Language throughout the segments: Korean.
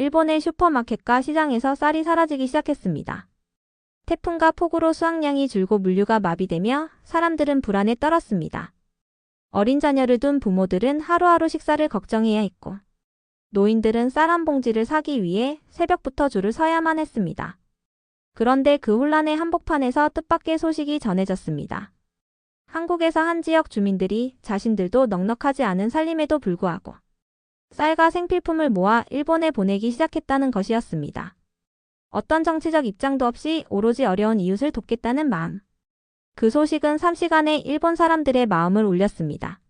일본의 슈퍼마켓과 시장에서 쌀이 사라지기 시작했습니다. 태풍과 폭우로 수확량이 줄고 물류가 마비되며 사람들은 불안에 떨었습니다. 어린 자녀를 둔 부모들은 하루하루 식사를 걱정해야 했고, 노인들은 쌀 한 봉지를 사기 위해 새벽부터 줄을 서야만 했습니다. 그런데 그 혼란의 한복판에서 뜻밖의 소식이 전해졌습니다. 한국에서 한 지역 주민들이 자신들도 넉넉하지 않은 살림에도 불구하고 쌀과 생필품을 모아 일본에 보내기 시작했다는 것이었습니다. 어떤 정치적 입장도 없이 오로지 어려운 이웃을 돕겠다는 마음. 그 소식은 3시간에 일본 사람들의 마음을 울렸습니다.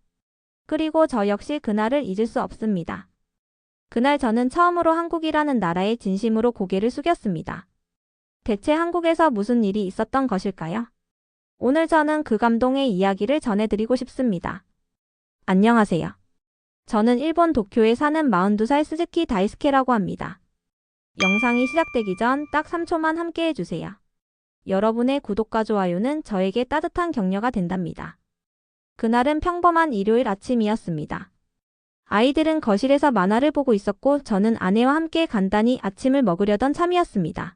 그리고 저 역시 그날을 잊을 수 없습니다. 그날 저는 처음으로 한국이라는 나라에 진심으로 고개를 숙였습니다. 대체 한국에서 무슨 일이 있었던 것일까요? 오늘 저는 그 감동의 이야기를 전해드리고 싶습니다. 안녕하세요. 저는 일본 도쿄에 사는 42살 스즈키 다이스케라고 합니다. 영상이 시작되기 전 딱 3초만 함께 해주세요. 여러분의 구독과 좋아요는 저에게 따뜻한 격려가 된답니다. 그날은 평범한 일요일 아침이었습니다. 아이들은 거실에서 만화를 보고 있었고 저는 아내와 함께 간단히 아침을 먹으려던 참이었습니다.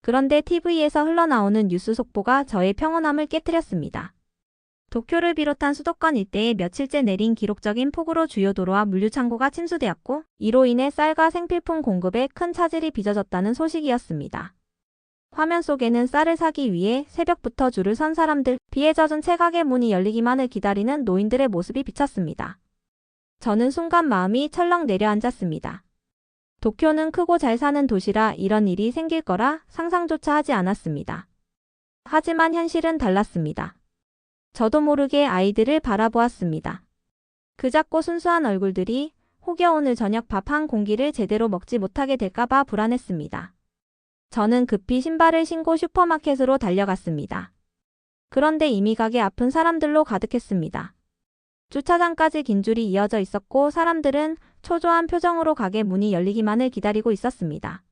그런데 TV에서 흘러나오는 뉴스 속보가 저의 평온함을 깨뜨렸습니다. 도쿄를 비롯한 수도권 일대에 며칠째 내린 기록적인 폭우로 주요 도로와 물류창고가 침수되었고, 이로 인해 쌀과 생필품 공급에 큰 차질이 빚어졌다는 소식이었습니다. 화면 속에는 쌀을 사기 위해 새벽부터 줄을 선 사람들, 비에 젖은 채가게 문이 열리기만을 기다리는 노인들의 모습이 비쳤습니다. 저는 순간 마음이 철렁 내려앉았습니다. 도쿄는 크고 잘 사는 도시라 이런 일이 생길 거라 상상조차 하지 않았습니다. 하지만 현실은 달랐습니다. 저도 모르게 아이들을 바라보았습니다. 그 작고 순수한 얼굴들이 혹여 오늘 저녁 밥 한 공기를 제대로 먹지 못하게 될까봐 불안했습니다. 저는 급히 신발을 신고 슈퍼마켓으로 달려갔습니다. 그런데 이미 가게 앞은 사람들로 가득했습니다. 주차장까지 긴 줄이 이어져 있었고 사람들은 초조한 표정으로 가게 문이 열리기만을 기다리고 있었습니다.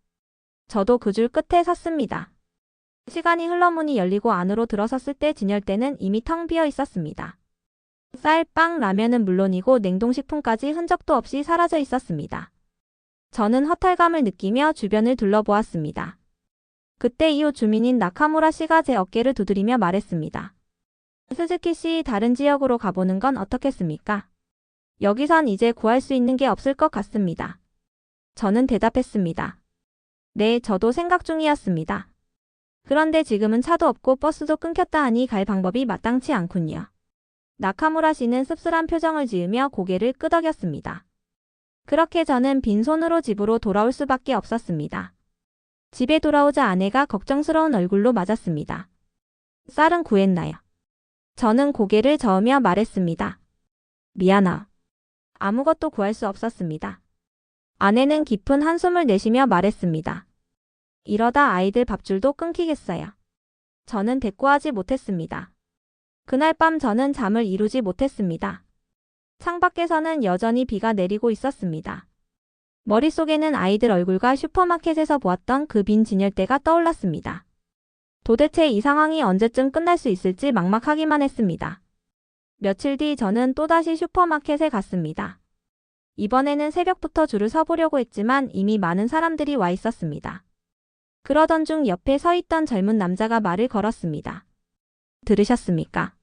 저도 그 줄 끝에 섰습니다. 시간이 흘러 문이 열리고 안으로 들어섰을 때 진열대는 이미 텅 비어 있었습니다. 쌀, 빵, 라면은 물론이고 냉동식품까지 흔적도 없이 사라져 있었습니다. 저는 허탈감을 느끼며 주변을 둘러보았습니다. 그때 이웃 주민인 나카무라 씨가 제 어깨를 두드리며 말했습니다. 스즈키 씨, 다른 지역으로 가보는 건 어떻겠습니까? 여기선 이제 구할 수 있는 게 없을 것 같습니다. 저는 대답했습니다. 네, 저도 생각 중이었습니다. 그런데 지금은 차도 없고 버스도 끊겼다 하니 갈 방법이 마땅치 않군요. 나카무라 씨는 씁쓸한 표정을 지으며 고개를 끄덕였습니다. 그렇게 저는 빈손으로 집으로 돌아올 수밖에 없었습니다. 집에 돌아오자 아내가 걱정스러운 얼굴로 맞았습니다. 쌀은 구했나요? 저는 고개를 저으며 말했습니다. 미안하. 아무것도 구할 수 없었습니다. 아내는 깊은 한숨을 내쉬며 말했습니다. 이러다 아이들 밥줄도 끊기겠어요. 저는 대꾸하지 못했습니다. 그날 밤 저는 잠을 이루지 못했습니다. 창밖에서는 여전히 비가 내리고 있었습니다. 머릿속에는 아이들 얼굴과 슈퍼마켓에서 보았던 그 빈 진열대가 떠올랐습니다. 도대체 이 상황이 언제쯤 끝날 수 있을지 막막하기만 했습니다. 며칠 뒤 저는 또다시 슈퍼마켓에 갔습니다. 이번에는 새벽부터 줄을 서보려고 했지만 이미 많은 사람들이 와 있었습니다. 그러던 중 옆에 서 있던 젊은 남자가 말을 걸었습니다. 들으셨습니까?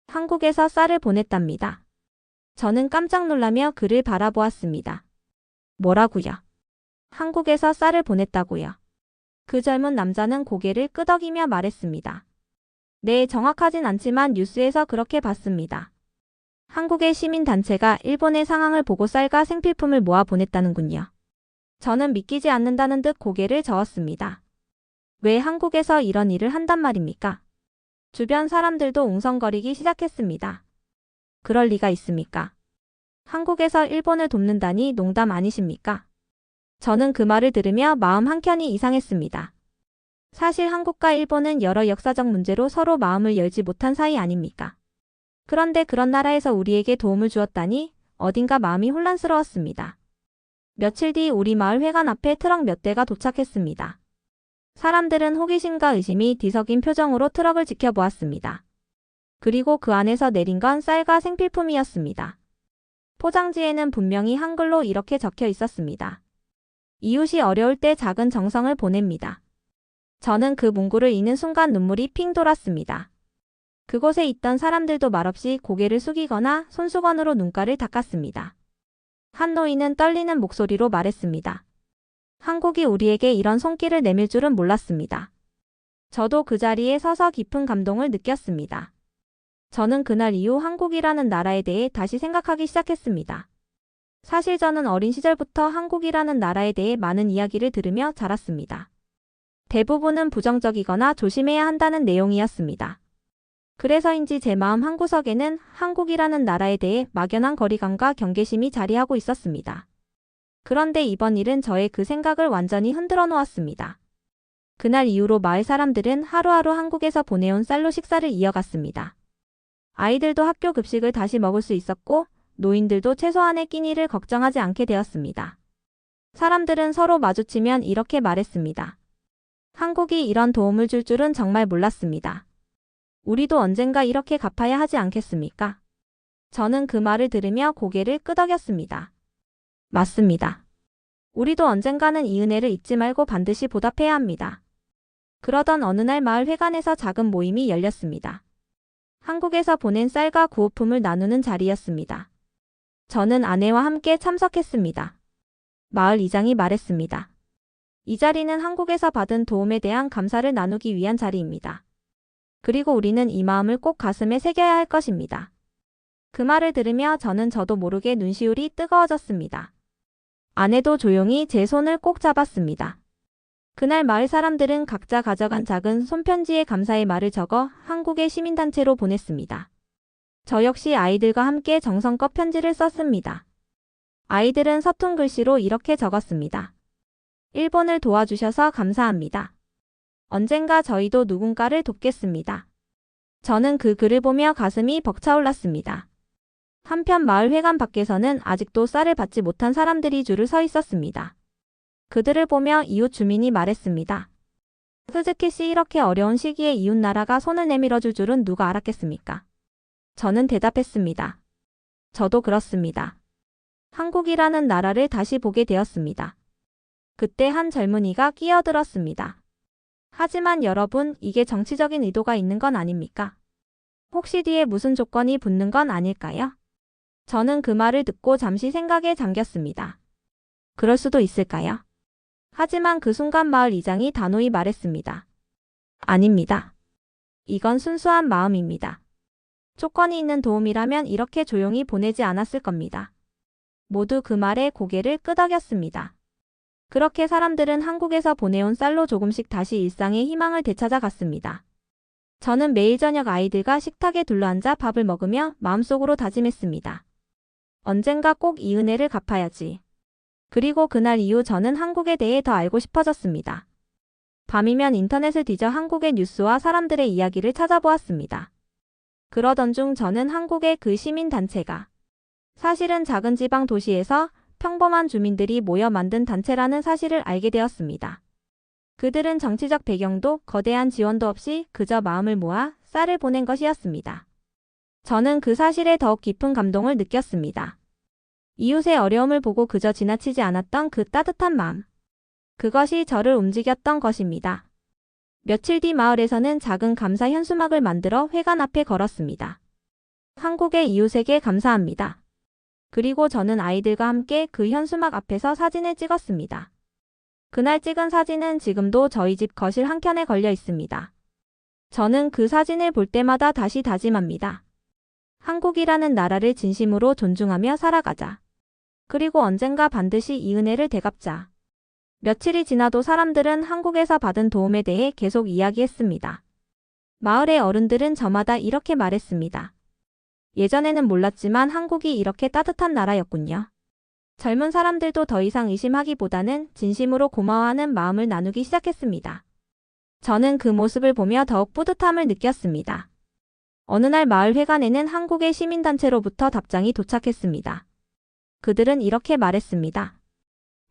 한국에서 쌀을 보냈답니다. 저는 깜짝 놀라며 그를 바라보았습니다. 뭐라고요? 한국에서 쌀을 보냈다고요? 그 젊은 남자는 고개를 끄덕이며 말했습니다. 네, 정확하진 않지만 뉴스에서 그렇게 봤습니다. 한국의 시민단체가 일본의 상황을 보고 쌀과 생필품을 모아 보냈다는군요. 저는 믿기지 않는다는 듯 고개를 저었습니다. 왜 한국에서 이런 일을 한단 말입니까? 주변 사람들도 웅성거리기 시작했습니다. 그럴 리가 있습니까? 한국에서 일본을 돕는다니 농담 아니십니까? 저는 그 말을 들으며 마음 한켠이 이상했습니다. 사실 한국과 일본은 여러 역사적 문제로 서로 마음을 열지 못한 사이 아닙니까? 그런데 그런 나라에서 우리에게 도움을 주었다니 어딘가 마음이 혼란스러웠습니다. 며칠 뒤 우리 마을 회관 앞에 트럭 몇 대가 도착했습니다. 사람들은 호기심과 의심이 뒤섞인 표정으로 트럭을 지켜보았습니다. 그리고 그 안에서 내린 건 쌀과 생필품이었습니다. 포장지에는 분명히 한글로 이렇게 적혀 있었습니다. 이웃이 어려울 때 작은 정성을 보냅니다. 저는 그 문구를 읽는 순간 눈물이 핑 돌았습니다. 그곳에 있던 사람들도 말없이 고개를 숙이거나 손수건으로 눈가를 닦았습니다. 한 노인은 떨리는 목소리로 말했습니다. 한국이 우리에게 이런 손길을 내밀 줄은 몰랐습니다. 저도 그 자리에 서서 깊은 감동을 느꼈습니다. 저는 그날 이후 한국이라는 나라에 대해 다시 생각하기 시작했습니다. 사실 저는 어린 시절부터 한국이라는 나라에 대해 많은 이야기를 들으며 자랐습니다. 대부분은 부정적이거나 조심해야 한다는 내용이었습니다. 그래서인지 제 마음 한구석에는 한국이라는 나라에 대해 막연한 거리감과 경계심이 자리하고 있었습니다. 그런데 이번 일은 저의 그 생각을 완전히 흔들어 놓았습니다. 그날 이후로 마을 사람들은 하루하루 한국에서 보내온 쌀로 식사를 이어갔습니다. 아이들도 학교 급식을 다시 먹을 수 있었고 노인들도 최소한의 끼니를 걱정하지 않게 되었습니다. 사람들은 서로 마주치면 이렇게 말했습니다. 한국이 이런 도움을 줄 줄은 정말 몰랐습니다. 우리도 언젠가 이렇게 갚아야 하지 않겠습니까? 저는 그 말을 들으며 고개를 끄덕였습니다. 맞습니다. 우리도 언젠가는 이 은혜를 잊지 말고 반드시 보답해야 합니다. 그러던 어느 날 마을 회관에서 작은 모임이 열렸습니다. 한국에서 보낸 쌀과 구호품을 나누는 자리였습니다. 저는 아내와 함께 참석했습니다. 마을 이장이 말했습니다. 이 자리는 한국에서 받은 도움에 대한 감사를 나누기 위한 자리입니다. 그리고 우리는 이 마음을 꼭 가슴에 새겨야 할 것입니다. 그 말을 들으며 저도 모르게 눈시울이 뜨거워졌습니다. 아내도 조용히 제 손을 꼭 잡았습니다. 그날 마을 사람들은 각자 가져간 작은 손편지에 감사의 말을 적어 한국의 시민단체로 보냈습니다. 저 역시 아이들과 함께 정성껏 편지를 썼습니다. 아이들은 서툰 글씨로 이렇게 적었습니다. 일본을 도와주셔서 감사합니다. 언젠가 저희도 누군가를 돕겠습니다. 저는 그 글을 보며 가슴이 벅차올랐습니다. 한편 마을 회관 밖에서는 아직도 쌀을 받지 못한 사람들이 줄을 서 있었습니다. 그들을 보며 이웃 주민이 말했습니다. 스즈키 씨, 이렇게 어려운 시기에 이웃 나라가 손을 내밀어 줄 줄은 누가 알았겠습니까? 저는 대답했습니다. 저도 그렇습니다. 한국이라는 나라를 다시 보게 되었습니다. 그때 한 젊은이가 끼어들었습니다. 하지만 여러분, 이게 정치적인 의도가 있는 건 아닙니까? 혹시 뒤에 무슨 조건이 붙는 건 아닐까요? 저는 그 말을 듣고 잠시 생각에 잠겼습니다. 그럴 수도 있을까요? 하지만 그 순간 마을 이장이 단호히 말했습니다. 아닙니다. 이건 순수한 마음입니다. 조건이 있는 도움이라면 이렇게 조용히 보내지 않았을 겁니다. 모두 그 말에 고개를 끄덕였습니다. 그렇게 사람들은 한국에서 보내온 쌀로 조금씩 다시 일상의 희망을 되찾아 갔습니다. 저는 매일 저녁 아이들과 식탁에 둘러앉아 밥을 먹으며 마음속으로 다짐했습니다. 언젠가 꼭 이 은혜를 갚아야지. 그리고 그날 이후 저는 한국에 대해 더 알고 싶어졌습니다. 밤이면 인터넷을 뒤져 한국의 뉴스와 사람들의 이야기를 찾아보았습니다. 그러던 중 저는 한국의 그 시민단체가 사실은 작은 지방 도시에서 평범한 주민들이 모여 만든 단체라는 사실을 알게 되었습니다. 그들은 정치적 배경도 거대한 지원도 없이 그저 마음을 모아 쌀을 보낸 것이었습니다. 저는 그 사실에 더욱 깊은 감동을 느꼈습니다. 이웃의 어려움을 보고 그저 지나치지 않았던 그 따뜻한 마음. 그것이 저를 움직였던 것입니다. 며칠 뒤 마을에서는 작은 감사 현수막을 만들어 회관 앞에 걸었습니다. 한국의 이웃에게 감사합니다. 그리고 저는 아이들과 함께 그 현수막 앞에서 사진을 찍었습니다. 그날 찍은 사진은 지금도 저희 집 거실 한켠에 걸려 있습니다. 저는 그 사진을 볼 때마다 다시 다짐합니다. 한국이라는 나라를 진심으로 존중하며 살아가자. 그리고 언젠가 반드시 이 은혜를 되갚자. 며칠이 지나도 사람들은 한국에서 받은 도움에 대해 계속 이야기했습니다. 마을의 어른들은 저마다 이렇게 말했습니다. 예전에는 몰랐지만 한국이 이렇게 따뜻한 나라였군요. 젊은 사람들도 더 이상 의심하기보다는 진심으로 고마워하는 마음을 나누기 시작했습니다. 저는 그 모습을 보며 더욱 뿌듯함을 느꼈습니다. 어느 날 마을 회관에는 한국의 시민단체로부터 답장이 도착했습니다. 그들은 이렇게 말했습니다.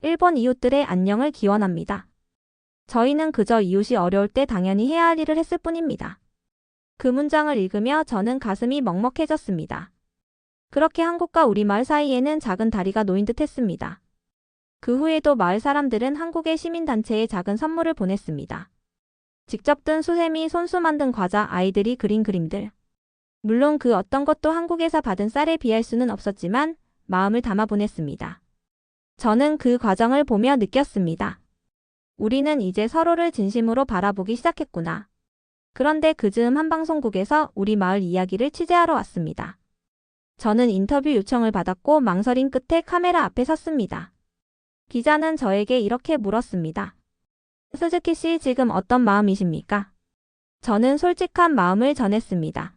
일본 이웃들의 안녕을 기원합니다. 저희는 그저 이웃이 어려울 때 당연히 해야 할 일을 했을 뿐입니다. 그 문장을 읽으며 저는 가슴이 먹먹해졌습니다. 그렇게 한국과 우리 마을 사이에는 작은 다리가 놓인 듯 했습니다. 그 후에도 마을 사람들은 한국의 시민단체에 작은 선물을 보냈습니다. 직접 든 수세미, 손수 만든 과자, 아이들이 그린 그림들. 물론 그 어떤 것도 한국에서 받은 쌀에 비할 수는 없었지만 마음을 담아 보냈습니다. 저는 그 과정을 보며 느꼈습니다. 우리는 이제 서로를 진심으로 바라보기 시작했구나. 그런데 그 즈음 한 방송국에서 우리 마을 이야기를 취재하러 왔습니다. 저는 인터뷰 요청을 받았고 망설임 끝에 카메라 앞에 섰습니다. 기자는 저에게 이렇게 물었습니다. 스즈키 씨, 지금 어떤 마음이십니까? 저는 솔직한 마음을 전했습니다.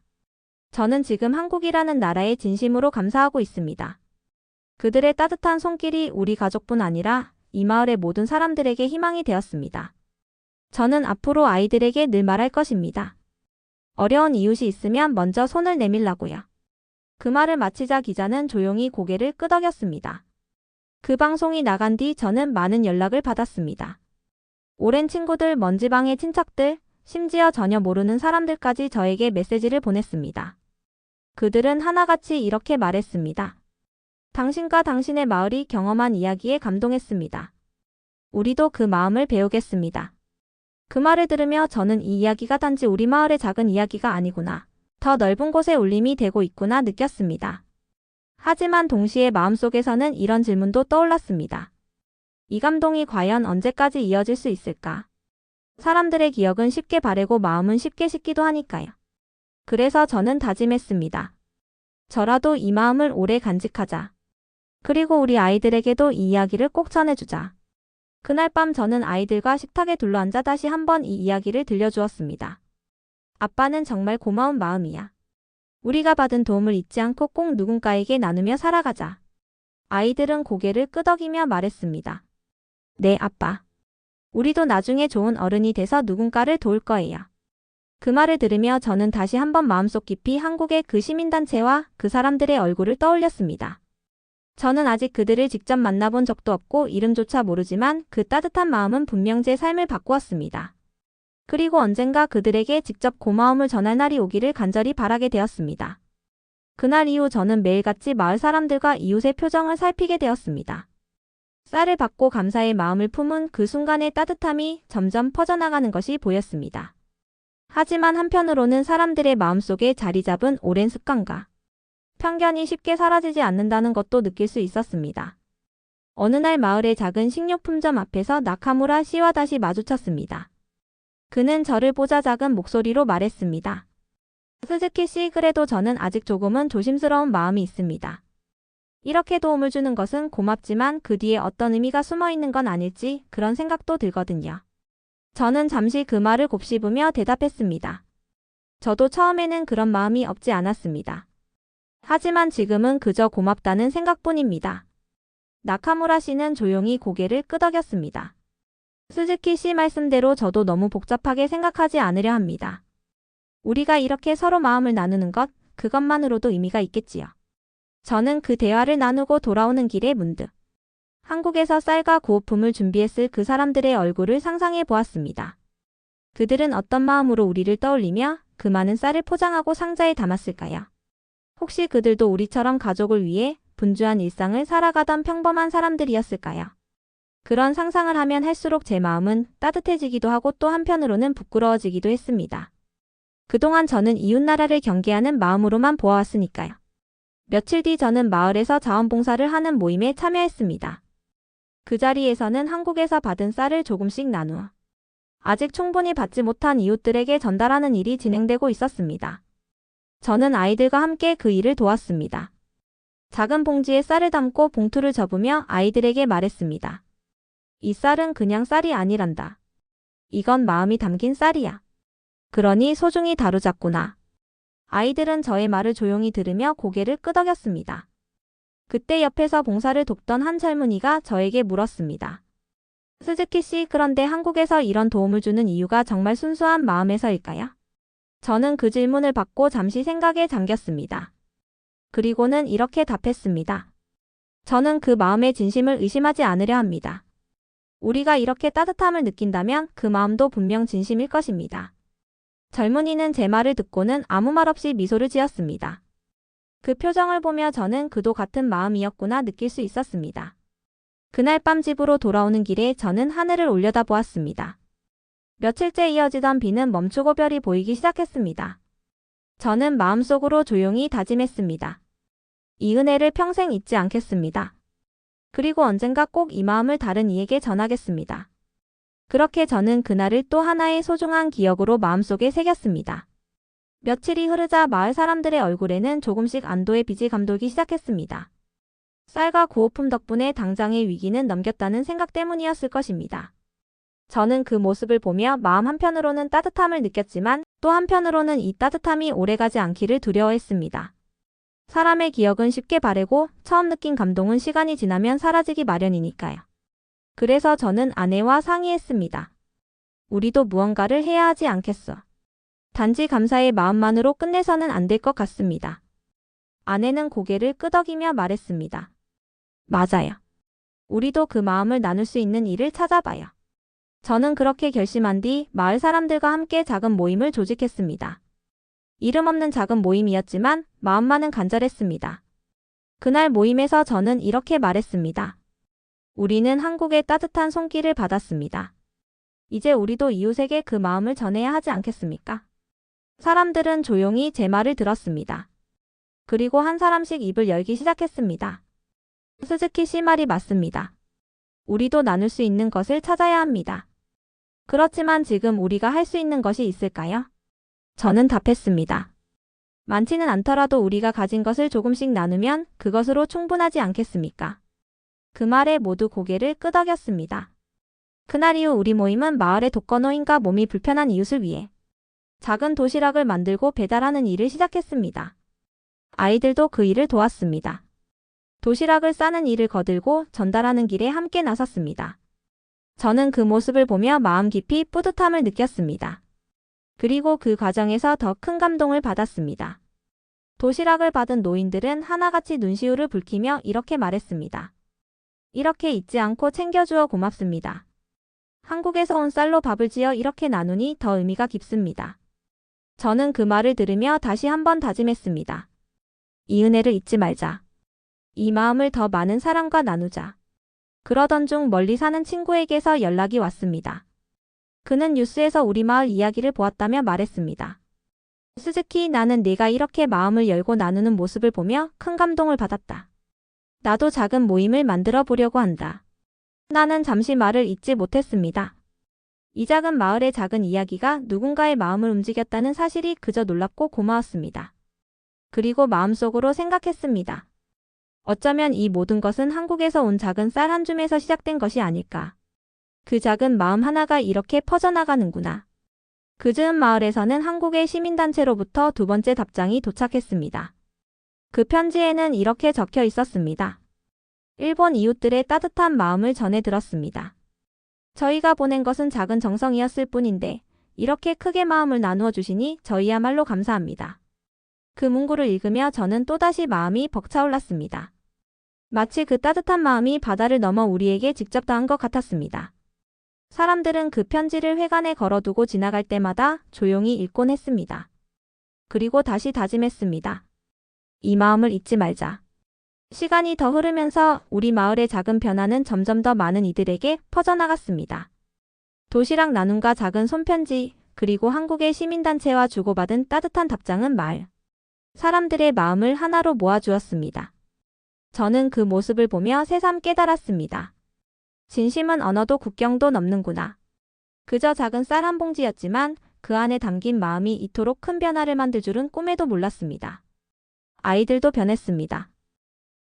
저는 지금 한국이라는 나라에 진심으로 감사하고 있습니다. 그들의 따뜻한 손길이 우리 가족뿐 아니라 이 마을의 모든 사람들에게 희망이 되었습니다. 저는 앞으로 아이들에게 늘 말할 것입니다. 어려운 이웃이 있으면 먼저 손을 내밀라고요. 그 말을 마치자 기자는 조용히 고개를 끄덕였습니다. 그 방송이 나간 뒤 저는 많은 연락을 받았습니다. 오랜 친구들, 먼 지방의 친척들, 심지어 전혀 모르는 사람들까지 저에게 메시지를 보냈습니다. 그들은 하나같이 이렇게 말했습니다. 당신과 당신의 마을이 경험한 이야기에 감동했습니다. 우리도 그 마음을 배우겠습니다. 그 말을 들으며 저는 이 이야기가 단지 우리 마을의 작은 이야기가 아니구나. 더 넓은 곳에 울림이 되고 있구나 느꼈습니다. 하지만 동시에 마음속에서는 이런 질문도 떠올랐습니다. 이 감동이 과연 언제까지 이어질 수 있을까? 사람들의 기억은 쉽게 바래고 마음은 쉽게 식기도 하니까요. 그래서 저는 다짐했습니다. 저라도 이 마음을 오래 간직하자. 그리고 우리 아이들에게도 이 이야기를 꼭 전해주자. 그날 밤 저는 아이들과 식탁에 둘러앉아 다시 한번 이 이야기를 들려주었습니다. 아빠는 정말 고마운 마음이야. 우리가 받은 도움을 잊지 않고 꼭 누군가에게 나누며 살아가자. 아이들은 고개를 끄덕이며 말했습니다. 네, 아빠. 우리도 나중에 좋은 어른이 돼서 누군가를 도울 거예요. 그 말을 들으며 저는 다시 한번 마음속 깊이 한국의 그 시민단체와 그 사람들의 얼굴을 떠올렸습니다. 저는 아직 그들을 직접 만나본 적도 없고 이름조차 모르지만 그 따뜻한 마음은 분명 제 삶을 바꾸었습니다. 그리고 언젠가 그들에게 직접 고마움을 전할 날이 오기를 간절히 바라게 되었습니다. 그날 이후 저는 매일같이 마을 사람들과 이웃의 표정을 살피게 되었습니다. 쌀을 받고 감사의 마음을 품은 그 순간의 따뜻함이 점점 퍼져나가는 것이 보였습니다. 하지만 한편으로는 사람들의 마음속에 자리 잡은 오랜 습관과 편견이 쉽게 사라지지 않는다는 것도 느낄 수 있었습니다. 어느 날 마을의 작은 식료품점 앞에서 나카무라 씨와 다시 마주쳤습니다. 그는 저를 보자 작은 목소리로 말했습니다. 스즈키 씨, 그래도 저는 아직 조금은 조심스러운 마음이 있습니다. 이렇게 도움을 주는 것은 고맙지만 그 뒤에 어떤 의미가 숨어 있는 건 아닐지 그런 생각도 들거든요. 저는 잠시 그 말을 곱씹으며 대답했습니다. 저도 처음에는 그런 마음이 없지 않았습니다. 하지만 지금은 그저 고맙다는 생각뿐입니다. 나카무라 씨는 조용히 고개를 끄덕였습니다. 스즈키 씨 말씀대로 저도 너무 복잡하게 생각하지 않으려 합니다. 우리가 이렇게 서로 마음을 나누는 것, 그것만으로도 의미가 있겠지요. 저는 그 대화를 나누고 돌아오는 길에 문득 한국에서 쌀과 구호품을 준비했을 그 사람들의 얼굴을 상상해 보았습니다. 그들은 어떤 마음으로 우리를 떠올리며 그 많은 쌀을 포장하고 상자에 담았을까요? 혹시 그들도 우리처럼 가족을 위해 분주한 일상을 살아가던 평범한 사람들이었을까요? 그런 상상을 하면 할수록 제 마음은 따뜻해지기도 하고 또 한편으로는 부끄러워지기도 했습니다. 그동안 저는 이웃나라를 경계하는 마음으로만 보아왔으니까요. 며칠 뒤 저는 마을에서 자원봉사를 하는 모임에 참여했습니다. 그 자리에서는 한국에서 받은 쌀을 조금씩 나누어 아직 충분히 받지 못한 이웃들에게 전달하는 일이 진행되고 있었습니다. 저는 아이들과 함께 그 일을 도왔습니다. 작은 봉지에 쌀을 담고 봉투를 접으며 아이들에게 말했습니다. 이 쌀은 그냥 쌀이 아니란다. 이건 마음이 담긴 쌀이야. 그러니 소중히 다루자꾸나. 아이들은 저의 말을 조용히 들으며 고개를 끄덕였습니다. 그때 옆에서 봉사를 돕던 한 젊은이가 저에게 물었습니다. 스즈키 씨, 그런데 한국에서 이런 도움을 주는 이유가 정말 순수한 마음에서일까요? 저는 그 질문을 받고 잠시 생각에 잠겼습니다. 그리고는 이렇게 답했습니다. 저는 그 마음의 진심을 의심하지 않으려 합니다. 우리가 이렇게 따뜻함을 느낀다면 그 마음도 분명 진심일 것입니다. 젊은이는 제 말을 듣고는 아무 말 없이 미소를 지었습니다. 그 표정을 보며 저는 그도 같은 마음이었구나 느낄 수 있었습니다. 그날 밤 집으로 돌아오는 길에 저는 하늘을 올려다보았습니다. 며칠째 이어지던 비는 멈추고 별이 보이기 시작했습니다. 저는 마음속으로 조용히 다짐했습니다. 이 은혜를 평생 잊지 않겠습니다. 그리고 언젠가 꼭 이 마음을 다른 이에게 전하겠습니다. 그렇게 저는 그날을 또 하나의 소중한 기억으로 마음속에 새겼습니다. 며칠이 흐르자 마을 사람들의 얼굴에는 조금씩 안도의 빛이 감돌기 시작했습니다. 쌀과 구호품 덕분에 당장의 위기는 넘겼다는 생각 때문이었을 것입니다. 저는 그 모습을 보며 마음 한편으로는 따뜻함을 느꼈지만 또 한편으로는 이 따뜻함이 오래가지 않기를 두려워했습니다. 사람의 기억은 쉽게 바래고 처음 느낀 감동은 시간이 지나면 사라지기 마련이니까요. 그래서 저는 아내와 상의했습니다. 우리도 무언가를 해야 하지 않겠어. 단지 감사의 마음만으로 끝내서는 안 될 것 같습니다. 아내는 고개를 끄덕이며 말했습니다. 맞아요. 우리도 그 마음을 나눌 수 있는 일을 찾아봐요. 저는 그렇게 결심한 뒤 마을 사람들과 함께 작은 모임을 조직했습니다. 이름 없는 작은 모임이었지만 마음만은 간절했습니다. 그날 모임에서 저는 이렇게 말했습니다. 우리는 한국의 따뜻한 손길을 받았습니다. 이제 우리도 이웃에게 그 마음을 전해야 하지 않겠습니까? 사람들은 조용히 제 말을 들었습니다. 그리고 한 사람씩 입을 열기 시작했습니다. 스즈키 씨 말이 맞습니다. 우리도 나눌 수 있는 것을 찾아야 합니다. 그렇지만 지금 우리가 할 수 있는 것이 있을까요? 저는 답했습니다. 많지는 않더라도 우리가 가진 것을 조금씩 나누면 그것으로 충분하지 않겠습니까? 그 말에 모두 고개를 끄덕였습니다. 그날 이후 우리 모임은 마을의 독거노인과 몸이 불편한 이웃을 위해 작은 도시락을 만들고 배달하는 일을 시작했습니다. 아이들도 그 일을 도왔습니다. 도시락을 싸는 일을 거들고 전달하는 길에 함께 나섰습니다. 저는 그 모습을 보며 마음 깊이 뿌듯함을 느꼈습니다. 그리고 그 과정에서 더 큰 감동을 받았습니다. 도시락을 받은 노인들은 하나같이 눈시울을 붉히며 이렇게 말했습니다. 이렇게 잊지 않고 챙겨주어 고맙습니다. 한국에서 온 쌀로 밥을 지어 이렇게 나누니 더 의미가 깊습니다. 저는 그 말을 들으며 다시 한번 다짐했습니다. 이 은혜를 잊지 말자. 이 마음을 더 많은 사람과 나누자. 그러던 중 멀리 사는 친구에게서 연락이 왔습니다. 그는 뉴스에서 우리 마을 이야기를 보았다며 말했습니다. 스즈키, 나는 네가 이렇게 마음을 열고 나누는 모습을 보며 큰 감동을 받았다. 나도 작은 모임을 만들어 보려고 한다. 나는 잠시 말을 잇지 못했습니다. 이 작은 마을의 작은 이야기가 누군가의 마음을 움직였다는 사실이 그저 놀랍고 고마웠습니다. 그리고 마음속으로 생각했습니다. 어쩌면 이 모든 것은 한국에서 온 작은 쌀 한 줌에서 시작된 것이 아닐까. 그 작은 마음 하나가 이렇게 퍼져나가는구나. 그 즈음 마을에서는 한국의 시민단체로부터 두 번째 답장이 도착했습니다. 그 편지에는 이렇게 적혀 있었습니다. 일본 이웃들의 따뜻한 마음을 전해 들었습니다. 저희가 보낸 것은 작은 정성이었을 뿐인데 이렇게 크게 마음을 나누어 주시니 저희야말로 감사합니다. 그 문구를 읽으며 저는 또다시 마음이 벅차올랐습니다. 마치 그 따뜻한 마음이 바다를 넘어 우리에게 직접 닿은 것 같았습니다. 사람들은 그 편지를 회관에 걸어두고 지나갈 때마다 조용히 읽곤 했습니다. 그리고 다시 다짐했습니다. 이 마음을 잊지 말자. 시간이 더 흐르면서 우리 마을의 작은 변화는 점점 더 많은 이들에게 퍼져나갔습니다. 도시락 나눔과 작은 손편지, 그리고 한국의 시민단체와 주고받은 따뜻한 답장은 마을 사람들의 마음을 하나로 모아주었습니다. 저는 그 모습을 보며 새삼 깨달았습니다. 진심은 언어도 국경도 넘는구나. 그저 작은 쌀 한 봉지였지만 그 안에 담긴 마음이 이토록 큰 변화를 만들 줄은 꿈에도 몰랐습니다. 아이들도 변했습니다.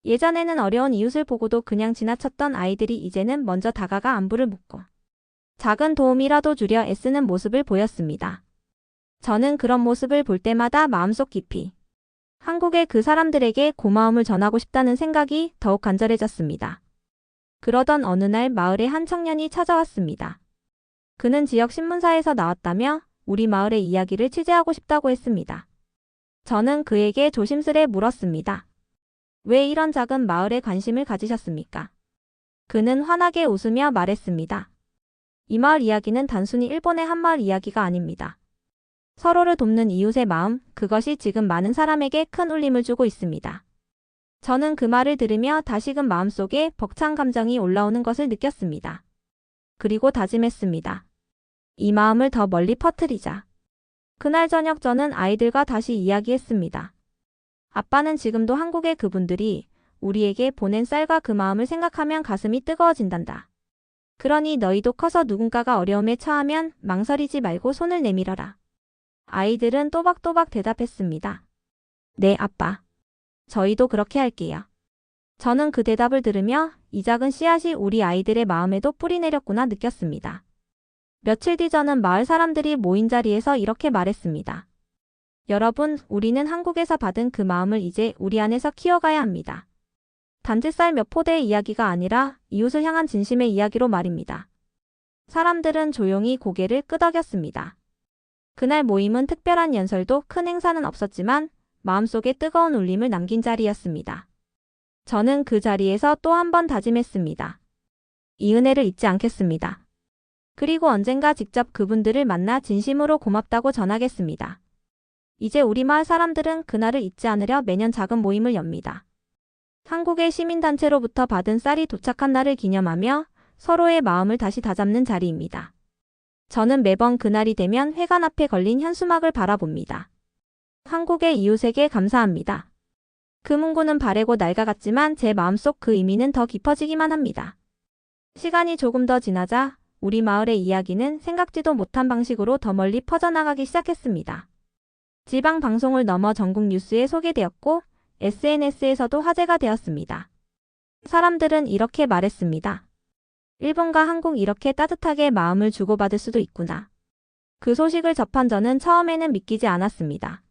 예전에는 어려운 이웃을 보고도 그냥 지나쳤던 아이들이 이제는 먼저 다가가 안부를 묻고 작은 도움이라도 주려 애쓰는 모습을 보였습니다. 저는 그런 모습을 볼 때마다 마음속 깊이 한국의 그 사람들에게 고마움을 전하고 싶다는 생각이 더욱 간절해졌습니다. 그러던 어느 날 마을에 한 청년이 찾아왔습니다. 그는 지역 신문사에서 나왔다며 우리 마을의 이야기를 취재하고 싶다고 했습니다. 저는 그에게 조심스레 물었습니다. 왜 이런 작은 마을에 관심을 가지셨습니까? 그는 환하게 웃으며 말했습니다. 이 마을 이야기는 단순히 일본의 한 마을 이야기가 아닙니다. 서로를 돕는 이웃의 마음, 그것이 지금 많은 사람에게 큰 울림을 주고 있습니다. 저는 그 말을 들으며 다시금 마음속에 벅찬 감정이 올라오는 것을 느꼈습니다. 그리고 다짐했습니다. 이 마음을 더 멀리 퍼뜨리자. 그날 저녁 저는 아이들과 다시 이야기했습니다. 아빠는 지금도 한국의 그분들이 우리에게 보낸 쌀과 그 마음을 생각하면 가슴이 뜨거워진단다. 그러니 너희도 커서 누군가가 어려움에 처하면 망설이지 말고 손을 내밀어라. 아이들은 또박또박 대답했습니다. 네, 아빠. 저희도 그렇게 할게요. 저는 그 대답을 들으며 이 작은 씨앗이 우리 아이들의 마음에도 뿌리 내렸구나 느꼈습니다. 며칠 뒤 저는 마을 사람들이 모인 자리에서 이렇게 말했습니다. 여러분, 우리는 한국에서 받은 그 마음을 이제 우리 안에서 키워가야 합니다. 단지 쌀 몇 포대의 이야기가 아니라 이웃을 향한 진심의 이야기로 말입니다. 사람들은 조용히 고개를 끄덕였습니다. 그날 모임은 특별한 연설도 큰 행사는 없었지만 마음속에 뜨거운 울림을 남긴 자리였습니다. 저는 그 자리에서 또 한 번 다짐했습니다. 이 은혜를 잊지 않겠습니다. 그리고 언젠가 직접 그분들을 만나 진심으로 고맙다고 전하겠습니다. 이제 우리 마을 사람들은 그날을 잊지 않으려 매년 작은 모임을 엽니다. 한국의 시민단체로부터 받은 쌀이 도착한 날을 기념하며 서로의 마음을 다시 다잡는 자리입니다. 저는 매번 그날이 되면 회관 앞에 걸린 현수막을 바라봅니다. 한국의 이웃에게 감사합니다. 그 문구는 바래고 낡아갔지만 제 마음속 그 의미는 더 깊어지기만 합니다. 시간이 조금 더 지나자 우리 마을의 이야기는 생각지도 못한 방식으로 더 멀리 퍼져나가기 시작했습니다. 지방 방송을 넘어 전국 뉴스에 소개되었고 SNS에서도 화제가 되었습니다. 사람들은 이렇게 말했습니다. 일본과 한국 이렇게 따뜻하게 마음을 주고받을 수도 있구나. 그 소식을 접한 저는 처음에는 믿기지 않았습니다.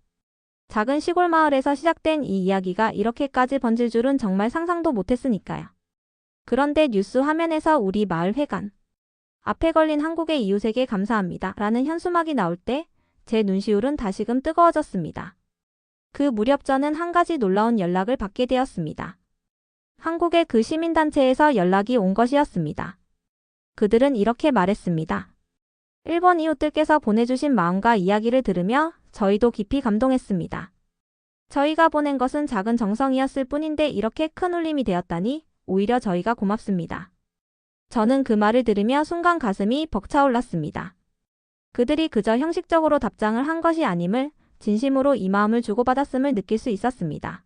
작은 시골 마을에서 시작된 이 이야기가 이렇게까지 번질 줄은 정말 상상도 못했으니까요. 그런데 뉴스 화면에서 우리 마을 회관 앞에 걸린 한국의 이웃에게 감사합니다 라는 현수막이 나올 때 제 눈시울은 다시금 뜨거워졌습니다. 그 무렵 저는 한 가지 놀라운 연락을 받게 되었습니다. 한국의 그 시민단체에서 연락이 온 것이었습니다. 그들은 이렇게 말했습니다. 일본 이웃들께서 보내주신 마음과 이야기를 들으며 저희도 깊이 감동했습니다. 저희가 보낸 것은 작은 정성이었을 뿐인데 이렇게 큰 울림이 되었다니 오히려 저희가 고맙습니다. 저는 그 말을 들으며 순간 가슴이 벅차올랐습니다. 그들이 그저 형식적으로 답장을 한 것이 아님을 진심으로 이 마음을 주고받았음을 느낄 수 있었습니다.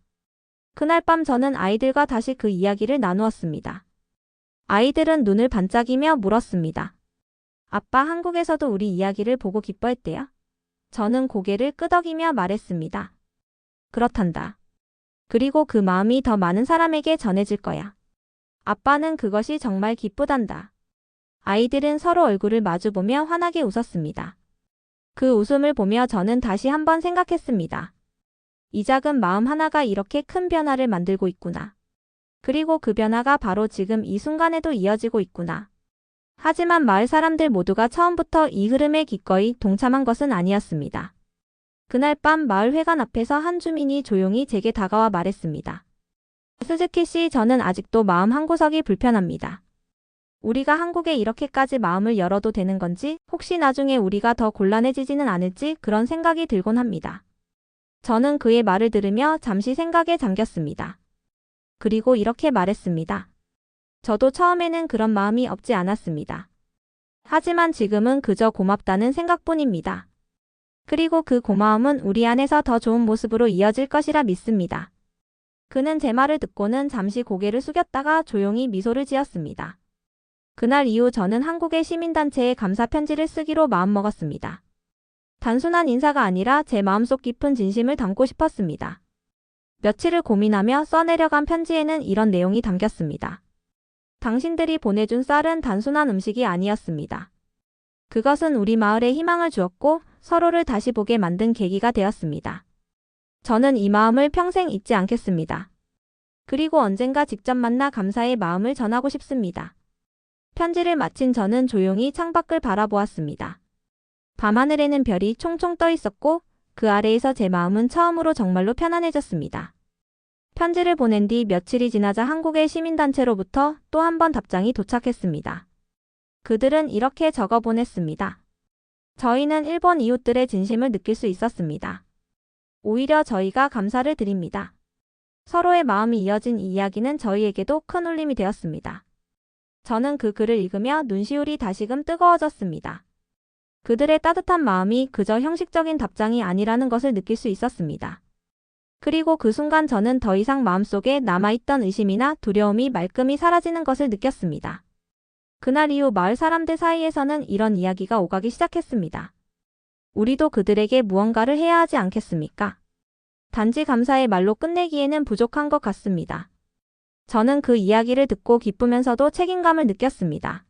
그날 밤 저는 아이들과 다시 그 이야기를 나누었습니다. 아이들은 눈을 반짝이며 물었습니다. 아빠, 한국에서도 우리 이야기를 보고 기뻐했대요? 저는 고개를 끄덕이며 말했습니다. 그렇단다. 그리고 그 마음이 더 많은 사람에게 전해질 거야. 아빠는 그것이 정말 기쁘단다. 아이들은 서로 얼굴을 마주보며 환하게 웃었습니다. 그 웃음을 보며 저는 다시 한번 생각했습니다. 이 작은 마음 하나가 이렇게 큰 변화를 만들고 있구나. 그리고 그 변화가 바로 지금 이 순간에도 이어지고 있구나. 하지만 마을 사람들 모두가 처음부터 이 흐름에 기꺼이 동참한 것은 아니었습니다. 그날 밤 마을 회관 앞에서 한 주민이 조용히 제게 다가와 말했습니다. 스즈키 씨, 저는 아직도 마음 한구석이 불편합니다. 우리가 한국에 이렇게까지 마음을 열어도 되는 건지, 혹시 나중에 우리가 더 곤란해지지는 않을지 그런 생각이 들곤 합니다. 저는 그의 말을 들으며 잠시 생각에 잠겼습니다. 그리고 이렇게 말했습니다. 저도 처음에는 그런 마음이 없지 않았습니다. 하지만 지금은 그저 고맙다는 생각뿐입니다. 그리고 그 고마움은 우리 안에서 더 좋은 모습으로 이어질 것이라 믿습니다. 그는 제 말을 듣고는 잠시 고개를 숙였다가 조용히 미소를 지었습니다. 그날 이후 저는 한국의 시민단체에 감사 편지를 쓰기로 마음먹었습니다. 단순한 인사가 아니라 제 마음속 깊은 진심을 담고 싶었습니다. 며칠을 고민하며 써내려간 편지에는 이런 내용이 담겼습니다. 당신들이 보내준 쌀은 단순한 음식이 아니었습니다. 그것은 우리 마을에 희망을 주었고 서로를 다시 보게 만든 계기가 되었습니다. 저는 이 마음을 평생 잊지 않겠습니다. 그리고 언젠가 직접 만나 감사의 마음을 전하고 싶습니다. 편지를 마친 저는 조용히 창밖을 바라보았습니다. 밤하늘에는 별이 총총 떠 있었고 그 아래에서 제 마음은 처음으로 정말로 편안해졌습니다. 편지를 보낸 뒤 며칠이 지나자 한국의 시민단체로부터 또 한 번 답장이 도착했습니다. 그들은 이렇게 적어 보냈습니다. 저희는 일본 이웃들의 진심을 느낄 수 있었습니다. 오히려 저희가 감사를 드립니다. 서로의 마음이 이어진 이 이야기는 저희에게도 큰 울림이 되었습니다. 저는 그 글을 읽으며 눈시울이 다시금 뜨거워졌습니다. 그들의 따뜻한 마음이 그저 형식적인 답장이 아니라는 것을 느낄 수 있었습니다. 그리고 그 순간 저는 더 이상 마음속에 남아있던 의심이나 두려움이 말끔히 사라지는 것을 느꼈습니다. 그날 이후 마을 사람들 사이에서는 이런 이야기가 오가기 시작했습니다. 우리도 그들에게 무언가를 해야 하지 않겠습니까? 단지 감사의 말로 끝내기에는 부족한 것 같습니다. 저는 그 이야기를 듣고 기쁘면서도 책임감을 느꼈습니다.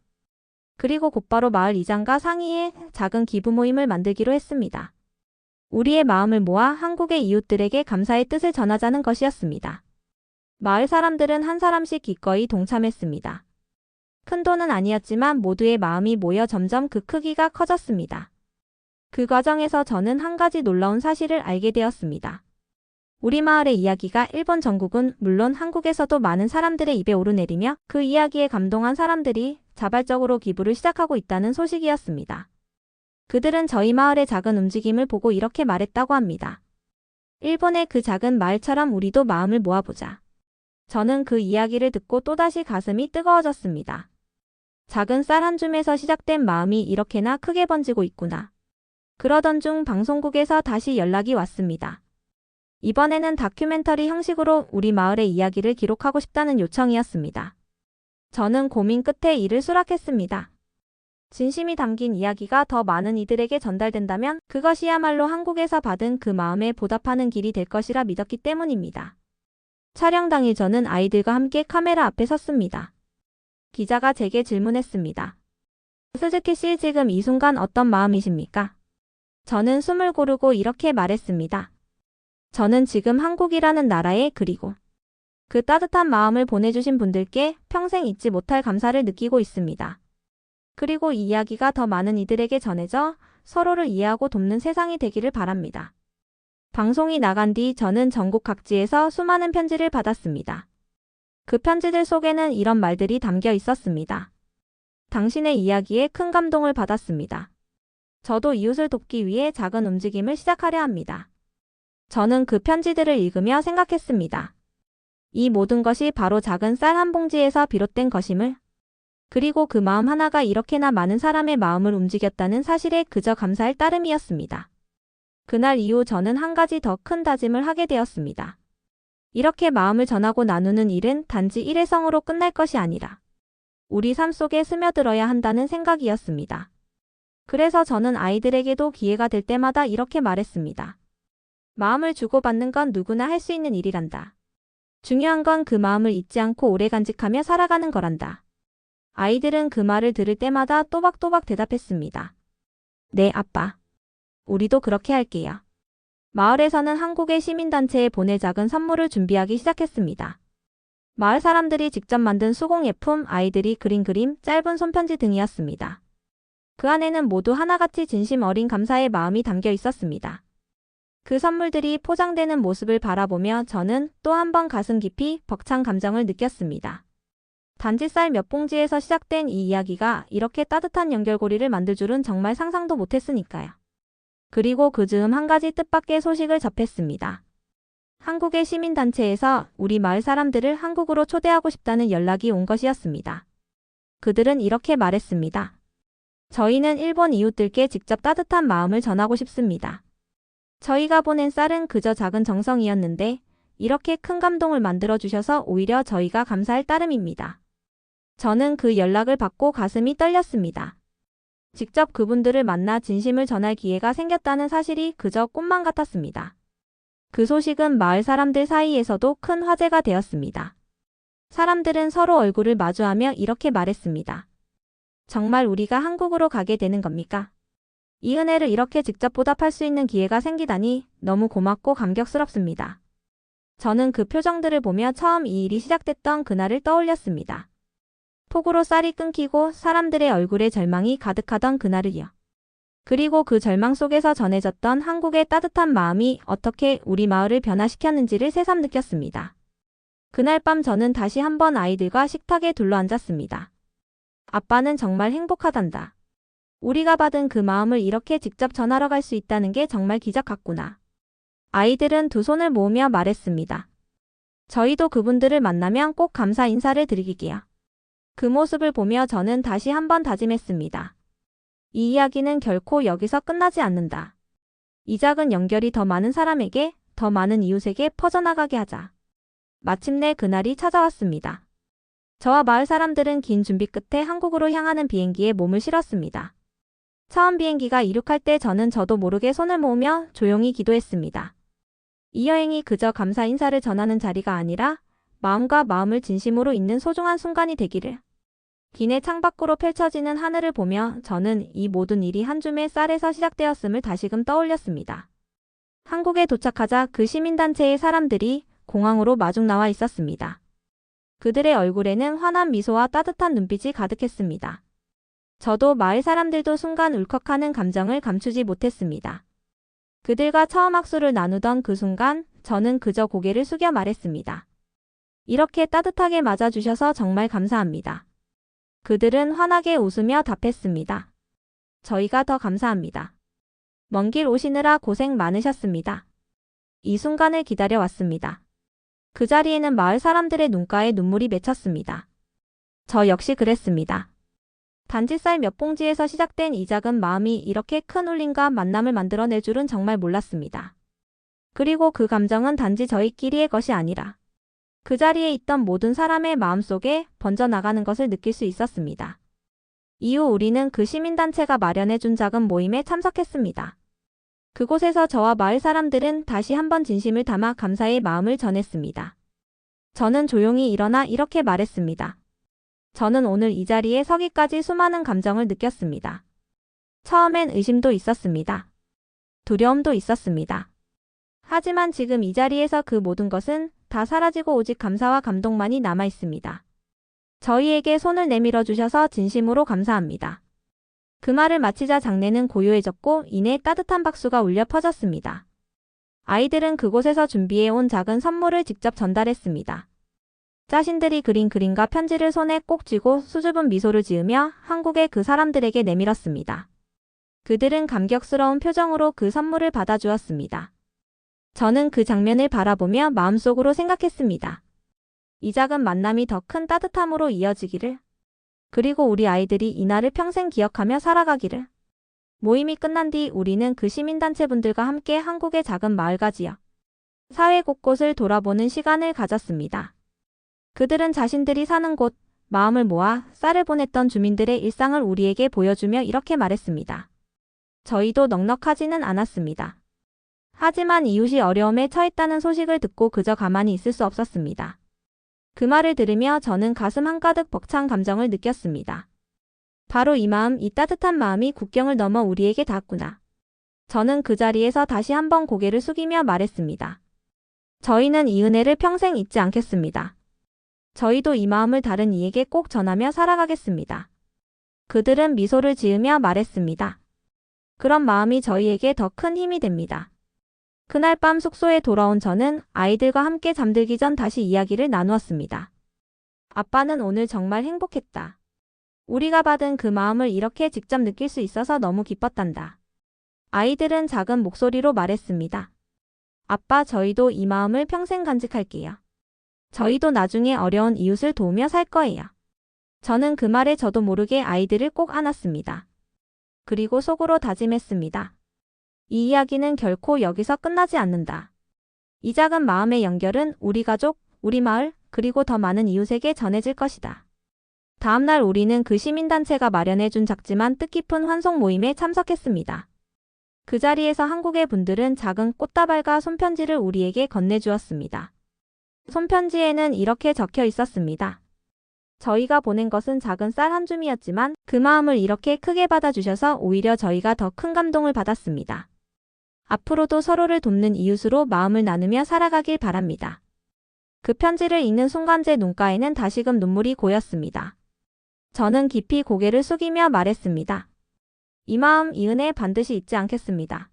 그리고 곧바로 마을 이장과 상의해 작은 기부 모임을 만들기로 했습니다. 우리의 마음을 모아 한국의 이웃들에게 감사의 뜻을 전하자는 것이었습니다. 마을 사람들은 한 사람씩 기꺼이 동참했습니다. 큰 돈은 아니었지만 모두의 마음이 모여 점점 그 크기가 커졌습니다. 그 과정에서 저는 한 가지 놀라운 사실을 알게 되었습니다. 우리 마을의 이야기가 일본 전국은 물론 한국에서도 많은 사람들의 입에 오르내리며 그 이야기에 감동한 사람들이 자발적으로 기부를 시작하고 있다는 소식이었습니다. 그들은 저희 마을의 작은 움직임을 보고 이렇게 말했다고 합니다. 일본의 그 작은 마을처럼 우리도 마음을 모아보자. 저는 그 이야기를 듣고 또다시 가슴이 뜨거워졌습니다. 작은 쌀 한 줌에서 시작된 마음이 이렇게나 크게 번지고 있구나. 그러던 중 방송국에서 다시 연락이 왔습니다. 이번에는 다큐멘터리 형식으로 우리 마을의 이야기를 기록하고 싶다는 요청이었습니다. 저는 고민 끝에 이를 수락했습니다. 진심이 담긴 이야기가 더 많은 이들에게 전달된다면 그것이야말로 한국에서 받은 그 마음에 보답하는 길이 될 것이라 믿었기 때문입니다. 촬영 당일 저는 아이들과 함께 카메라 앞에 섰습니다. 기자가 제게 질문했습니다. 스즈키 씨, 지금 이 순간 어떤 마음이십니까? 저는 숨을 고르고 이렇게 말했습니다. 저는 지금 한국이라는 나라에 그리고 그 따뜻한 마음을 보내주신 분들께 평생 잊지 못할 감사를 느끼고 있습니다. 그리고 이 이야기가 더 많은 이들에게 전해져 서로를 이해하고 돕는 세상이 되기를 바랍니다. 방송이 나간 뒤 저는 전국 각지에서 수많은 편지를 받았습니다. 그 편지들 속에는 이런 말들이 담겨 있었습니다. 당신의 이야기에 큰 감동을 받았습니다. 저도 이웃을 돕기 위해 작은 움직임을 시작하려 합니다. 저는 그 편지들을 읽으며 생각했습니다. 이 모든 것이 바로 작은 쌀 한 봉지에서 비롯된 것임을, 그리고 그 마음 하나가 이렇게나 많은 사람의 마음을 움직였다는 사실에 그저 감사할 따름이었습니다. 그날 이후 저는 한 가지 더 큰 다짐을 하게 되었습니다. 이렇게 마음을 전하고 나누는 일은 단지 일회성으로 끝날 것이 아니라 우리 삶 속에 스며들어야 한다는 생각이었습니다. 그래서 저는 아이들에게도 기회가 될 때마다 이렇게 말했습니다. 마음을 주고받는 건 누구나 할 수 있는 일이란다. 중요한 건 그 마음을 잊지 않고 오래 간직하며 살아가는 거란다. 아이들은 그 말을 들을 때마다 또박또박 대답했습니다. 네, 아빠. 우리도 그렇게 할게요. 마을에서는 한국의 시민단체에 보낼 작은 선물을 준비하기 시작했습니다. 마을 사람들이 직접 만든 수공예품, 아이들이 그린 그림, 짧은 손편지 등이었습니다. 그 안에는 모두 하나같이 진심 어린 감사의 마음이 담겨 있었습니다. 그 선물들이 포장되는 모습을 바라보며 저는 또 한 번 가슴 깊이 벅찬 감정을 느꼈습니다. 단지 쌀 몇 봉지에서 시작된 이 이야기가 이렇게 따뜻한 연결고리를 만들 줄은 정말 상상도 못했으니까요. 그리고 그 즈음 한 가지 뜻밖의 소식을 접했습니다. 한국의 시민단체에서 우리 마을 사람들을 한국으로 초대하고 싶다는 연락이 온 것이었습니다. 그들은 이렇게 말했습니다. 저희는 일본 이웃들께 직접 따뜻한 마음을 전하고 싶습니다. 저희가 보낸 쌀은 그저 작은 정성이었는데 이렇게 큰 감동을 만들어주셔서 오히려 저희가 감사할 따름입니다. 저는 그 연락을 받고 가슴이 떨렸습니다. 직접 그분들을 만나 진심을 전할 기회가 생겼다는 사실이 그저 꿈만 같았습니다. 그 소식은 마을 사람들 사이에서도 큰 화제가 되었습니다. 사람들은 서로 얼굴을 마주하며 이렇게 말했습니다. 정말 우리가 한국으로 가게 되는 겁니까? 이 은혜를 이렇게 직접 보답할 수 있는 기회가 생기다니 너무 고맙고 감격스럽습니다. 저는 그 표정들을 보며 처음 이 일이 시작됐던 그날을 떠올렸습니다. 폭우로 쌀이 끊기고 사람들의 얼굴에 절망이 가득하던 그날을요. 그리고 그 절망 속에서 전해졌던 한국의 따뜻한 마음이 어떻게 우리 마을을 변화시켰는지를 새삼 느꼈습니다. 그날 밤 저는 다시 한번 아이들과 식탁에 둘러앉았습니다. 아빠는 정말 행복하단다. 우리가 받은 그 마음을 이렇게 직접 전하러 갈 수 있다는 게 정말 기적 같구나. 아이들은 두 손을 모으며 말했습니다. 저희도 그분들을 만나면 꼭 감사 인사를 드리기게요. 그 모습을 보며 저는 다시 한번 다짐했습니다. 이 이야기는 결코 여기서 끝나지 않는다. 이 작은 연결이 더 많은 사람에게, 더 많은 이웃에게 퍼져나가게 하자. 마침내 그날이 찾아왔습니다. 저와 마을 사람들은 긴 준비 끝에 한국으로 향하는 비행기에 몸을 실었습니다. 처음 비행기가 이륙할 때 저도 모르게 손을 모으며 조용히 기도했습니다. 이 여행이 그저 감사 인사를 전하는 자리가 아니라 마음과 마음을 진심으로 잇는 소중한 순간이 되기를. 기내 창밖으로 펼쳐지는 하늘을 보며 저는 이 모든 일이 한 줌의 쌀에서 시작되었음을 다시금 떠올렸습니다. 한국에 도착하자 그 시민단체의 사람들이 공항으로 마중 나와 있었습니다. 그들의 얼굴에는 환한 미소와 따뜻한 눈빛이 가득했습니다. 저도 마을 사람들도 순간 울컥하는 감정을 감추지 못했습니다. 그들과 처음 악수를 나누던 그 순간 저는 그저 고개를 숙여 말했습니다. 이렇게 따뜻하게 맞아주셔서 정말 감사합니다. 그들은 환하게 웃으며 답했습니다. 저희가 더 감사합니다. 먼 길 오시느라 고생 많으셨습니다. 이 순간을 기다려왔습니다. 그 자리에는 마을 사람들의 눈가에 눈물이 맺혔습니다. 저 역시 그랬습니다. 단지 쌀 몇 봉지에서 시작된 이 작은 마음이 이렇게 큰 울림과 만남을 만들어낼 줄은 정말 몰랐습니다. 그리고 그 감정은 단지 저희끼리의 것이 아니라 그 자리에 있던 모든 사람의 마음속에 번져나가는 것을 느낄 수 있었습니다. 이후 우리는 그 시민단체가 마련해준 작은 모임에 참석했습니다. 그곳에서 저와 마을 사람들은 다시 한번 진심을 담아 감사의 마음을 전했습니다. 저는 조용히 일어나 이렇게 말했습니다. 저는 오늘 이 자리에 서기까지 수많은 감정을 느꼈습니다. 처음엔 의심도 있었습니다. 두려움도 있었습니다. 하지만 지금 이 자리에서 그 모든 것은 다 사라지고 오직 감사와 감동만이 남아 있습니다. 저희에게 손을 내밀어 주셔서 진심으로 감사합니다. 그 말을 마치자 장내는 고요해졌고 이내 따뜻한 박수가 울려 퍼졌습니다. 아이들은 그곳에서 준비해온 작은 선물을 직접 전달했습니다. 자신들이 그린 그림과 편지를 손에 꼭 쥐고 수줍은 미소를 지으며 한국의 그 사람들에게 내밀었습니다. 그들은 감격스러운 표정으로 그 선물을 받아주었습니다. 저는 그 장면을 바라보며 마음속으로 생각했습니다. 이 작은 만남이 더 큰 따뜻함으로 이어지기를. 그리고 우리 아이들이 이날을 평생 기억하며 살아가기를. 모임이 끝난 뒤 우리는 그 시민단체분들과 함께 한국의 작은 마을과 지역, 사회 곳곳을 돌아보는 시간을 가졌습니다. 그들은 자신들이 사는 곳, 마음을 모아 쌀을 보냈던 주민들의 일상을 우리에게 보여주며 이렇게 말했습니다. 저희도 넉넉하지는 않았습니다. 하지만 이웃이 어려움에 처했다는 소식을 듣고 그저 가만히 있을 수 없었습니다. 그 말을 들으며 저는 가슴 한가득 벅찬 감정을 느꼈습니다. 바로 이 마음, 이 따뜻한 마음이 국경을 넘어 우리에게 닿았구나. 저는 그 자리에서 다시 한번 고개를 숙이며 말했습니다. 저희는 이 은혜를 평생 잊지 않겠습니다. 저희도 이 마음을 다른 이에게 꼭 전하며 살아가겠습니다. 그들은 미소를 지으며 말했습니다. 그런 마음이 저희에게 더 큰 힘이 됩니다. 그날 밤 숙소에 돌아온 저는 아이들과 함께 잠들기 전 다시 이야기를 나누었습니다. 아빠는 오늘 정말 행복했다. 우리가 받은 그 마음을 이렇게 직접 느낄 수 있어서 너무 기뻤단다. 아이들은 작은 목소리로 말했습니다. 아빠, 저희도 이 마음을 평생 간직할게요. 저희도 나중에 어려운 이웃을 도우며 살 거예요. 저는 그 말에 저도 모르게 아이들을 꼭 안았습니다. 그리고 속으로 다짐했습니다. 이 이야기는 결코 여기서 끝나지 않는다. 이 작은 마음의 연결은 우리 가족, 우리 마을, 그리고 더 많은 이웃에게 전해질 것이다. 다음날 우리는 그 시민단체가 마련해준 작지만 뜻깊은 환송 모임에 참석했습니다. 그 자리에서 한국의 분들은 작은 꽃다발과 손편지를 우리에게 건네주었습니다. 손편지에는 이렇게 적혀 있었습니다. 저희가 보낸 것은 작은 쌀 한 줌이었지만 그 마음을 이렇게 크게 받아주셔서 오히려 저희가 더 큰 감동을 받았습니다. 앞으로도 서로를 돕는 이웃으로 마음을 나누며 살아가길 바랍니다. 그 편지를 읽는 순간 제 눈가에는 다시금 눈물이 고였습니다. 저는 깊이 고개를 숙이며 말했습니다. 이 마음, 이 은혜 반드시 잊지 않겠습니다.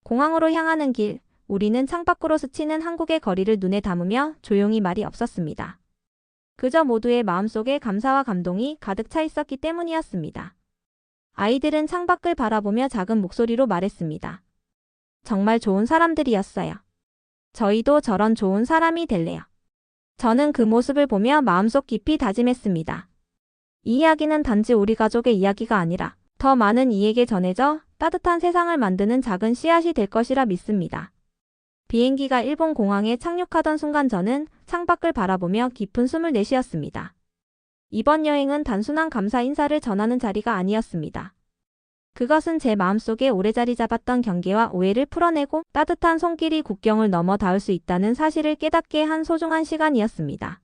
공항으로 향하는 길, 우리는 창밖으로 스치는 한국의 거리를 눈에 담으며 조용히 말이 없었습니다. 그저 모두의 마음속에 감사와 감동이 가득 차 있었기 때문이었습니다. 아이들은 창밖을 바라보며 작은 목소리로 말했습니다. 정말 좋은 사람들이었어요. 저희도 저런 좋은 사람이 될래요. 저는 그 모습을 보며 마음속 깊이 다짐했습니다. 이 이야기는 단지 우리 가족의 이야기가 아니라 더 많은 이에게 전해져 따뜻한 세상을 만드는 작은 씨앗이 될 것이라 믿습니다. 비행기가 일본 공항에 착륙하던 순간 저는 창밖을 바라보며 깊은 숨을 내쉬었습니다. 이번 여행은 단순한 감사 인사를 전하는 자리가 아니었습니다. 그것은 제 마음속에 오래 자리 잡았던 경계와 오해를 풀어내고 따뜻한 손길이 국경을 넘어 닿을 수 있다는 사실을 깨닫게 한 소중한 시간이었습니다.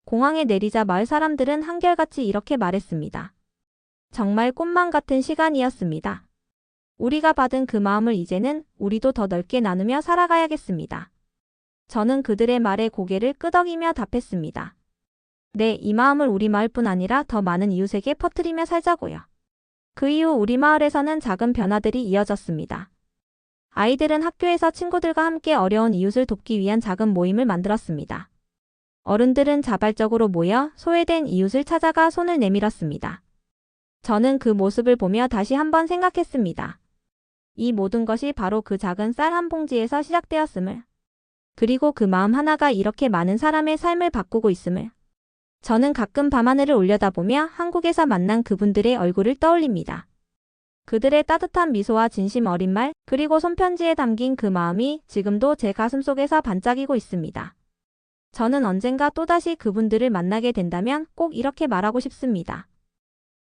공항에 내리자 마을 사람들은 한결같이 이렇게 말했습니다. 정말 꿈만 같은 시간이었습니다. 우리가 받은 그 마음을 이제는 우리도 더 넓게 나누며 살아가야겠습니다. 저는 그들의 말에 고개를 끄덕이며 답했습니다. 네, 이 마음을 우리 마을뿐 아니라 더 많은 이웃에게 퍼뜨리며 살자고요. 그 이후 우리 마을에서는 작은 변화들이 이어졌습니다. 아이들은 학교에서 친구들과 함께 어려운 이웃을 돕기 위한 작은 모임을 만들었습니다. 어른들은 자발적으로 모여 소외된 이웃을 찾아가 손을 내밀었습니다. 저는 그 모습을 보며 다시 한번 생각했습니다. 이 모든 것이 바로 그 작은 쌀 한 봉지에서 시작되었음을, 그리고 그 마음 하나가 이렇게 많은 사람의 삶을 바꾸고 있음을. 저는 가끔 밤하늘을 올려다보며 한국에서 만난 그분들의 얼굴을 떠올립니다. 그들의 따뜻한 미소와 진심 어린 말, 그리고 손편지에 담긴 그 마음이 지금도 제 가슴속에서 반짝이고 있습니다. 저는 언젠가 또다시 그분들을 만나게 된다면 꼭 이렇게 말하고 싶습니다.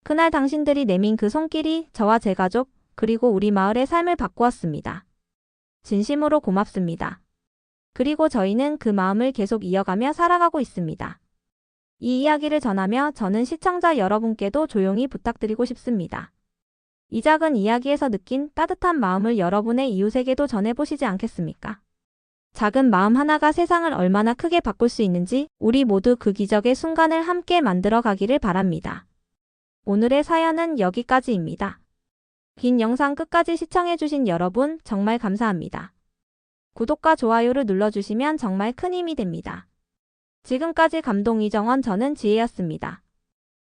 그날 당신들이 내민 그 손길이 저와 제 가족, 그리고 우리 마을의 삶을 바꾸었습니다. 진심으로 고맙습니다. 그리고 저희는 그 마음을 계속 이어가며 살아가고 있습니다. 이 이야기를 전하며 저는 시청자 여러분께도 조용히 부탁드리고 싶습니다. 이 작은 이야기에서 느낀 따뜻한 마음을 여러분의 이웃에게도 전해보시지 않겠습니까? 작은 마음 하나가 세상을 얼마나 크게 바꿀 수 있는지 우리 모두 그 기적의 순간을 함께 만들어 가기를 바랍니다. 오늘의 사연은 여기까지입니다. 긴 영상 끝까지 시청해주신 여러분 정말 감사합니다. 구독과 좋아요를 눌러주시면 정말 큰 힘이 됩니다. 지금까지 감동 이정원 저는 지혜였습니다.